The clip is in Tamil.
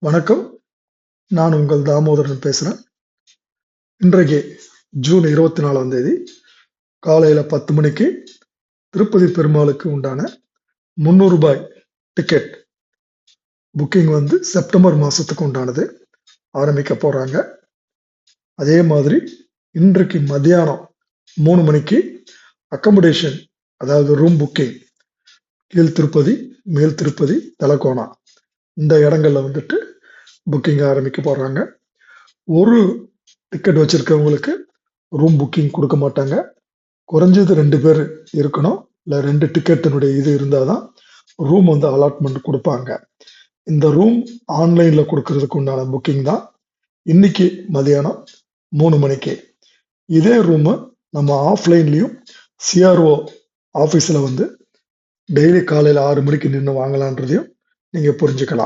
வணக்கம். நான் உங்கள் தாமோதரன் பேசுறேன். இன்றைக்கு ஜூன் 24ஆம் தேதி காலையில 10 மணிக்கு திருப்பதி பெருமாளுக்கு உண்டான ₹300 டிக்கெட் புக்கிங் செப்டம்பர் மாசத்துக்கு உண்டானது ஆரம்பிக்க போறாங்க. அதே மாதிரி இன்றைக்கு மதியானம் 3 மணிக்கு அக்கமடேஷன், அதாவது ரூம் புக்கிங், கீழ் திருப்பதி, மேல் திருப்பதி, தலக்கோணா இந்த இடங்கள்ல புக்கிங் ஆரம்பிக்க போறாங்க. ஒரு டிக்கெட் வச்சிருக்கவங்களுக்கு ரூம் புக்கிங் கொடுக்க மாட்டாங்க. குறைஞ்சது 2 பேர் இருக்கணும். இல்லை 2 டிக்கெட்டினுடைய இது இருந்தால் தான் ரூம் அலாட்மெண்ட் கொடுப்பாங்க. இந்த ரூம் ஆன்லைனில் கொடுக்கறதுக்கு உண்டான புக்கிங் தான் இன்னைக்கு மதியானம் 3 மணிக்கு. இதே ரூமு நம்ம ஆஃப்லைன்லேயும் சிஆர்ஓ ஆஃபீஸில் டெய்லி காலையில் 6 மணிக்கு நின்று வாங்கலான்றதையும் நீங்கள் புரிஞ்சுக்கலாம்.